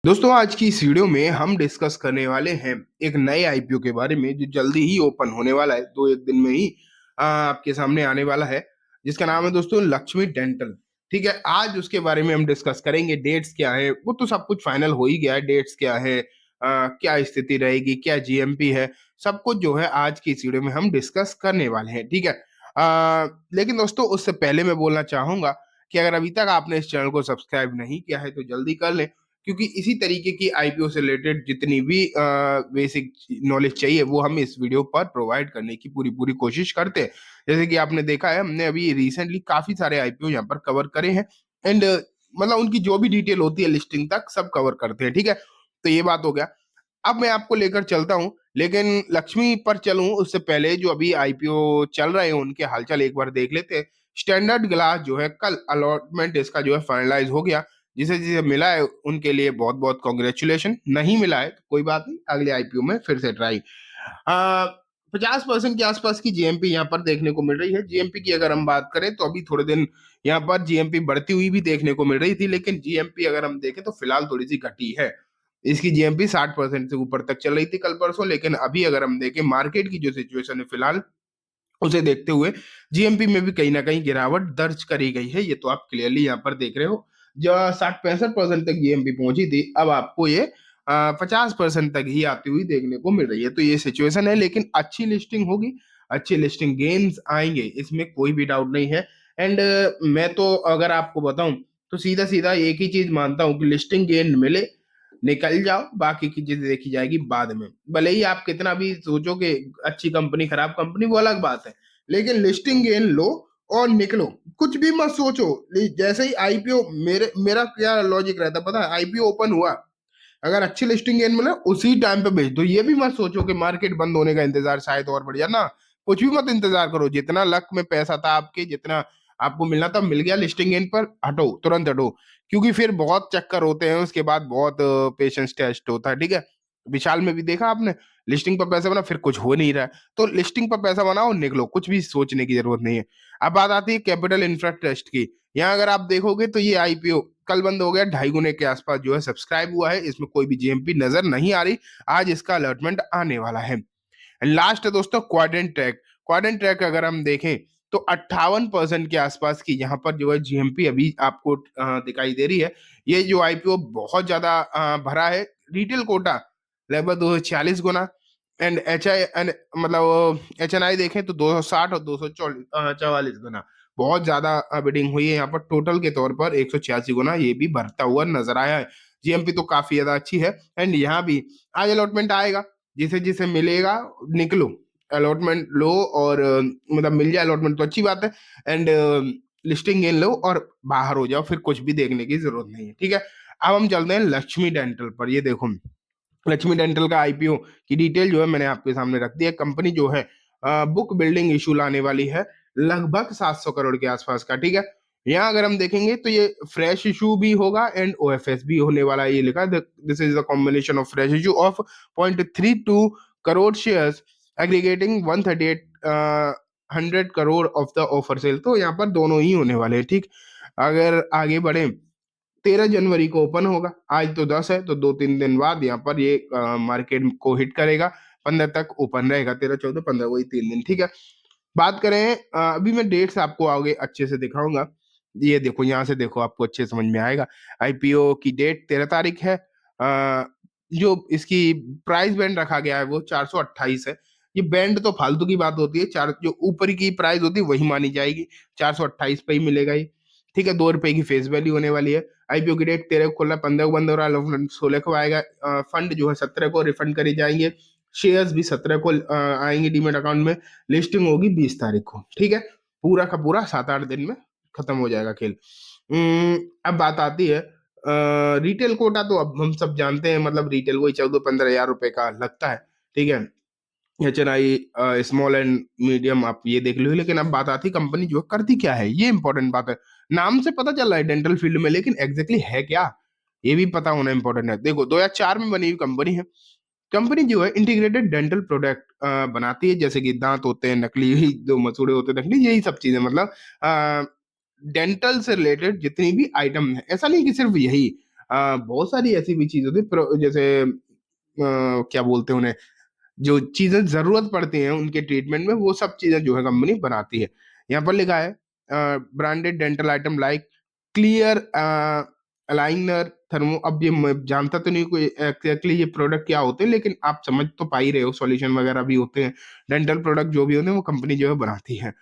दोस्तों आज की इस वीडियो में हम डिस्कस करने वाले हैं एक नए आईपीओ के बारे में जो जल्दी ही ओपन होने वाला है। दो एक दिन में ही आपके सामने आने वाला है, जिसका नाम है दोस्तों लक्ष्मी डेंटल। ठीक है, आज उसके बारे में हम डिस्कस करेंगे। डेट्स क्या है वो तो सब कुछ फाइनल हो ही गया है। डेट्स क्या है, क्या स्थिति रहेगी, क्या जीएमपी है, सब कुछ जो है आज की इस वीडियो में हम डिस्कस करने वाले हैं। ठीक है, लेकिन दोस्तों उससे पहले मैं बोलना चाहूंगा कि अगर अभी तक आपने इस चैनल को सब्सक्राइब नहीं किया है तो जल्दी कर लें, क्योंकि इसी तरीके की आईपीओ से रिलेटेड जितनी भी बेसिक नॉलेज चाहिए वो हम इस वीडियो पर प्रोवाइड करने की पूरी पूरी कोशिश करते हैं। जैसे कि आपने देखा है, हमने अभी रिसेंटली काफी सारे आईपीओ यहाँ पर कवर करे हैं। एंड मतलब उनकी जो भी डिटेल होती है लिस्टिंग तक सब कवर करते हैं। ठीक है, तो ये बात हो गया। अब मैं आपको लेकर चलता हूँ, लेकिन लक्ष्मी पर चलूं उससे पहले जो अभी आईपीओ चल रहे हैं उनके हालचाल एक बार देख लेते हैं। स्टैंडर्ड ग्लास जो है कल अलॉटमेंट इसका जो है फाइनलाइज हो गया। जिसे जिसे मिला है उनके लिए बहुत बहुत कॉन्ग्रेचुलेशन। नहीं मिला है तो कोई बात नहीं, अगले आईपीओ में फिर से ट्राई। 50% के आसपास की जीएमपी यहाँ पर देखने को मिल रही है। जीएमपी की अगर हम बात करें तो अभी थोड़े दिन यहाँ पर जीएमपी बढ़ती हुई भी देखने को मिल रही थी, लेकिन जीएमपी अगर हम देखें तो फिलहाल थोड़ी सी घटी है। इसकी जीएमपी 60% से ऊपर तक चल रही थी कल परसों, लेकिन अभी अगर हम देखें मार्केट की जो सिचुएशन है फिलहाल उसे देखते हुए जीएमपी में भी कहीं ना कहीं गिरावट दर्ज करी गई है। ये तो आप क्लियरली यहाँ पर देख रहे हो। जो 60-65% तक जीएमपी पहुंची थी, अब आपको ये 50% तक ही आती हुई देखने को मिल रही है। तो ये सिचुएशन है, लेकिन अच्छी लिस्टिंग होगी, अच्छी लिस्टिंग गेन्स आएंगे, इसमें कोई भी डाउट नहीं है। एंड मैं तो अगर आपको बताऊं तो सीधा सीधा एक ही चीज मानता हूँ कि लिस्टिंग गेन मिले, निकल जाओ, बाकी की चीजें देखी जाएगी बाद में। भले ही आप कितना भी सोचो कि अच्छी कंपनी खराब कंपनी वो अलग बात है, लेकिन लिस्टिंग गेन लो और निकलो। कुछ भी मत सोचो। जैसे ही आईपीओ, मेरा क्या लॉजिक रहता है पता है, आईपीओ ओपन हुआ, अगर अच्छी लिस्टिंग गेन मिले उसी टाइम पे बेच दो। ये भी मत सोचो कि मार्केट बंद होने का इंतजार शायद और बढ़ जाए ना। कुछ भी मत इंतजार करो। जितना लक में पैसा था आपके, जितना आपको मिलना था मिल गया, लिस्टिंग गेन पर हटो, तुरंत हटो। क्योंकि फिर बहुत चक्कर होते हैं, उसके बाद बहुत पेशेंस टेस्ट होता है। ठीक है, विशाल में भी देखा आपने, लिस्टिंग पर पैसा बना फिर कुछ हो नहीं रहा है। तो लिस्टिंग पर पैसा बनाओ, निकलो, कुछ भी सोचने की जरूरत नहीं है। अब बात आती है कैपिटल इंफ्रा ट्रस्ट की। यहाँ अगर आप देखोगे तो ये आईपीओ कल बंद हो गया, 2.5 गुने के आसपास जो है सब्सक्राइब हुआ है। इसमें कोई भी जीएमपी नजर नहीं आ रही। आज इसका अलर्टमेंट आने वाला है। लास्ट है दोस्तों क्वाड्रेंट ट्रैक। क्वाड्रेंट ट्रैक अगर हम देखें तो 58% के आसपास की यहाँ पर जो है जीएमपी अभी आपको दिखाई दे रही है। ये जो आईपीओ बहुत ज्यादा भरा है। रिटेल कोटा लगभग 246 गुना, एंड एच आई मतलब एच एन आई देखें तो 260 और 244 गुना। बहुत ज्यादा बिडिंग हुई है यहाँ पर। टोटल के तौर पर 186 गुना ये भी भरता हुआ नजर आया है। जीएमपी तो काफी ज्यादा अच्छी है। एंड यहाँ भी आज अलॉटमेंट आएगा, जिसे जिसे मिलेगा निकलो, अलॉटमेंट लो और मतलब मिल जाए अलॉटमेंट तो अच्छी बात है। एंड लिस्टिंग गेन लो और बाहर हो जाओ, फिर कुछ भी देखने की जरूरत नहीं है। ठीक है, अब हम चलते हैं लक्ष्मी डेंटल पर। ये देखो, लक्ष्मी डेंटल का आईपीओ की डिटेल जो है मैंने आपके सामने रख दी है। कंपनी जो है बुक बिल्डिंग इशू लाने वाली है लगभग 700 करोड़ के आसपास का। ठीक है, यहाँ अगर हम देखेंगे तो ये फ्रेश इशू भी होगा एंड ओएफएस भी होने वाला है। ये लिखा है, this is the combination of fresh issue of 0.32 crore shares aggregating 138 100 crore of the offer cell. तो यहाँ पर दोनों ही होने वाले हैं। ठीक, अगर आगे बढ़े, 13 जनवरी को ओपन होगा। आज तो 10 है, तो 2-3 दिन बाद यहाँ पर ये मार्केट को हिट करेगा। 15 तक ओपन रहेगा, 13, 14, 15, वही 3 दिन। ठीक है, बात करें अभी मैं डेट्स आपको आगे अच्छे से दिखाऊंगा। ये देखो, यहाँ से देखो, आपको अच्छे समझ में आएगा। आईपीओ की डेट 13 तारीख है। जो इसकी प्राइस बैंड रखा गया है वो 428 है। ये बैंड तो फालतू की बात होती है, चार जो ऊपर की प्राइस होती है वही मानी जाएगी। 428 पे ही मिलेगा ये। ठीक है, 2 रुपए की फेस वैल्यू होने वाली है। आईपीओ की डेट 13 को खुल रहा है, 15 को बंद हो रहा है, 16 को आएगा। फंड जो है 17 को रिफंड करे जाएंगे। शेयर्स भी 17 को आएंगे डीमेट अकाउंट में। लिस्टिंग होगी 20 तारीख को। ठीक है, पूरा का पूरा 7-8 दिन में खत्म हो जाएगा खेल। अब बात आती है रिटेल कोटा। तो अब हम सब जानते हैं, मतलब रिटेल वही 14-15 हजार रुपए का लगता है। ठीक है, H N I small and medium आप ये देख लो। लेकिन अब बात आती है कंपनी जो करती क्या है, ये इंपॉर्टेंट बात है। नाम से पता चल रहा है डेंटल फील्ड में, लेकिन एग्जैक्टली है क्या ये भी पता होना इंपॉर्टेंट है। देखो, 2004 में बनी हुई कंपनी है। कंपनी जो है इंटीग्रेटेड डेंटल प्रोडक्ट बनाती है, जैसे कि दांत होते हैं नकली, जो मसूड़े होते हैं नकली, यही सब चीजें, मतलब डेंटल से रिलेटेड जितनी भी आइटम है। ऐसा नहीं कि सिर्फ यही, बहुत सारी ऐसी भी चीज होती है जैसे क्या बोलते हैं उन्हें, जो चीजें जरूरत पड़ती हैं उनके ट्रीटमेंट में, वो सब चीजें जो है कंपनी बनाती है। यहाँ पर लिखा है branded dental item like clear aligner thermo. अब ये मैं जानता तो नहीं कोई एग्जैक्टली ये प्रोडक्ट क्या होते हैं, लेकिन आप समझ तो पा ही रहे हो, सॉल्यूशन वगैरह भी होते हैं, डेंटल प्रोडक्ट जो भी होते हैं वो कंपनी जो है बनाती है।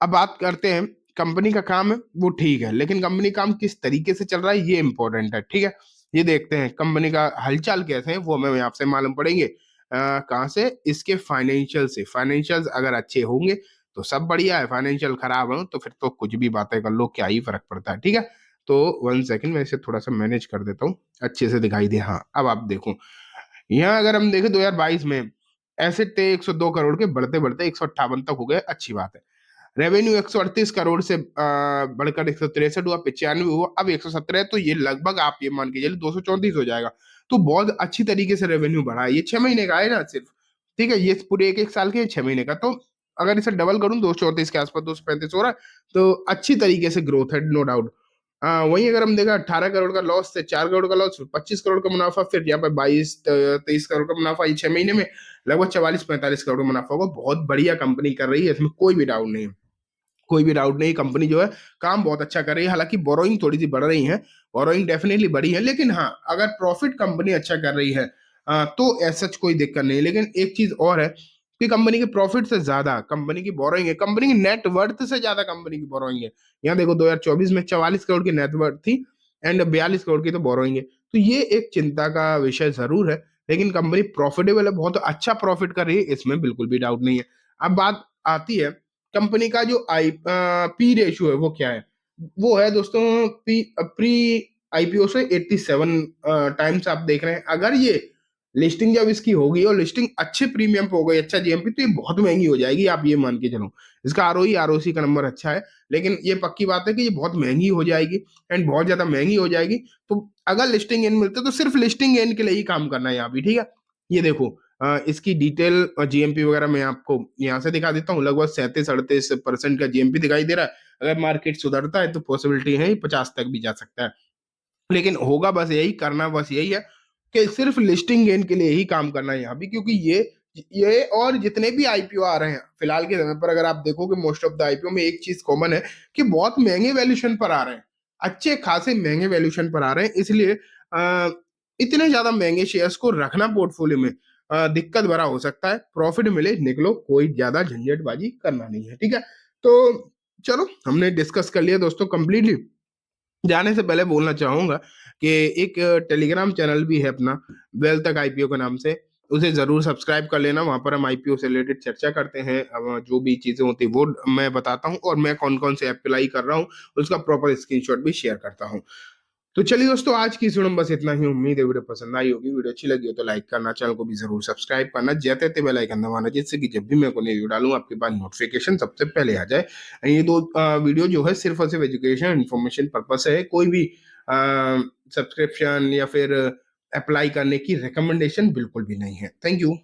अब बात करते हैं कंपनी का काम है वो ठीक है, लेकिन कंपनी काम किस तरीके से चल रहा है ये इंपॉर्टेंट है, ठीक है। ये देखते हैं कंपनी का हलचल कैसे है, वो हमें आपसे मालूम पड़ेंगे। कहाँ से? इसके फाइनेंशियल से। फाइनेंशियल अगर अच्छे होंगे तो सब बढ़िया है, फाइनेंशियल खराब हो तो फिर तो कुछ भी बातें कर लो, क्या ही फर्क पड़ता है, ठीक है। तो 1 सेकंड मैं इसे थोड़ा सा मैनेज कर देता हूँ, अच्छे से दिखाई दे। हाँ अब आप देखो, यहाँ अगर हम देखें 2022 में एसेट थे 102 करोड़ के, बढ़ते बढ़ते 158 तक हो गए, अच्छी बात है। रेवेन्यू 138 करोड़ से बढ़कर 163 हुआ, 95 हुआ, अब 117 है, तो ये लगभग आप ये मान के चलिए 234 हो जाएगा। तो बहुत अच्छी तरीके से रेवेन्यू बढ़ा है। ये 6 महीने का है ना सिर्फ, ठीक है, ये पूरे एक एक साल के 6 महीने का। तो अगर इसे डबल करूं 234 के आसपास 235 हो रहा है, तो अच्छी तरीके से ग्रोथ है, नो डाउट। वहीं अगर हम देखा 18 करोड़ का लॉस से 4 करोड़ का लॉस, 25 करोड़ का मुनाफा, फिर यहाँ पे 22-23 करोड़ का मुनाफा, ये 6 महीने में लगभग 44-45 करोड़ का मुनाफा होगा। बहुत बढ़िया कंपनी कर रही है, इसमें कोई भी डाउट नहीं है, कोई भी डाउट नहीं। कंपनी जो है काम बहुत अच्छा कर रही है, हालांकि बोरोइंग थोड़ी सी बढ़ रही है, बोरोइंग डेफिनेटली बढ़ी है, लेकिन हाँ अगर प्रॉफिट कंपनी अच्छा कर रही है तो ऐसा कोई दिक्कत नहीं। लेकिन एक चीज और है कि कंपनी के प्रॉफिट से ज्यादा कंपनी की बोरोइंग है, कंपनी की नेट वर्थ से ज्यादा कंपनी की बोरोइंग है। यहाँ देखो 2024 में 44 करोड़ की नेट वर्थ थी एंड 42 करोड़ की तो बोरोइंग है। तो ये एक चिंता का विषय जरूर है, लेकिन कंपनी प्रॉफिटेबल है, बहुत अच्छा प्रॉफिट कर रही है, इसमें बिल्कुल भी डाउट नहीं है। अब बात आती है कंपनी का जो पी रेशियो है वो क्या है। वो है दोस्तों प्री आईपीओ से 87 टाइम्स आप देख रहे हैं। अगर ये लिस्टिंग जब इसकी होगी और लिस्टिंग अच्छे प्रीमियम पे हो गई, अच्छा जीएमपी, तो ये बहुत महंगी हो जाएगी, आप ये मान के चलो। इसका आरओई आरओसी का नंबर अच्छा है, लेकिन ये पक्की बात है कि ये बहुत महंगी हो जाएगी एंड बहुत ज्यादा महंगी हो जाएगी। तो अगर लिस्टिंग गेन मिलते तो सिर्फ लिस्टिंग गेन के लिए ही काम करना है यहाँ भी, ठीक है। ये देखो इसकी डिटेल जीएमपी वगैरह मैं आपको यहाँ से दिखा देता हूँ। लगभग 37-38% का जीएमपी दिखाई दे रहा है। अगर मार्केट सुधरता है तो पॉसिबिलिटी है 50 तक भी जा सकता है, लेकिन होगा बस यही करना, बस यही है कि सिर्फ लिस्टिंग गेन के लिए ही काम करना है यहाँ भी। क्योंकि ये और जितने भी आईपीओ आ रहे हैं फिलहाल के समय पर, अगर आप देखोगे मोस्ट ऑफ द आईपीओ में एक चीज कॉमन है कि बहुत महंगे वैल्यूएशन पर आ रहे हैं, अच्छे खासे महंगे वैल्यूएशन पर आ रहे हैं। इसलिए इतने ज्यादा महंगे शेयर्स को रखना पोर्टफोलियो में दिक्कत भरा हो सकता है। प्रॉफिट मिले निकलो, कोई ज्यादा झंझटबाजी करना नहीं है, ठीक है। तो चलो हमने डिस्कस कर लिया दोस्तों कंप्लीटली। जाने से पहले बोलना चाहूंगा कि एक टेलीग्राम चैनल भी है अपना, वेल्थ तक आईपीओ के नाम से, उसे जरूर सब्सक्राइब कर लेना। वहां पर हम आईपीओ से रिलेटेड चर्चा करते हैं, जो भी चीजें होती है वो मैं बताता हूँ, और मैं कौन कौन से अप्लाई कर रहा हूँ उसका प्रॉपर स्क्रीनशॉट भी शेयर करता हूँ। तो चलिए दोस्तों, आज की इस वीडियो में बस इतना ही। उम्मीद है वीडियो पसंद आई होगी। वीडियो अच्छी लगी हो तो लाइक करना, चैनल को भी जरूर सब्सक्राइब करना, जैसे ते बेल आइकन दबाना, जिससे कि जब भी मैं कोई वीडियो डालूं आपके पास नोटिफिकेशन सबसे पहले आ जाए। ये दो वीडियो जो है सिर्फ और सिर्फ एजुकेशन इन्फॉर्मेशन पर्पस है, कोई भी सब्सक्रिप्शन या फिर अप्लाई करने की रिकमेंडेशन बिल्कुल भी नहीं है। Thank you.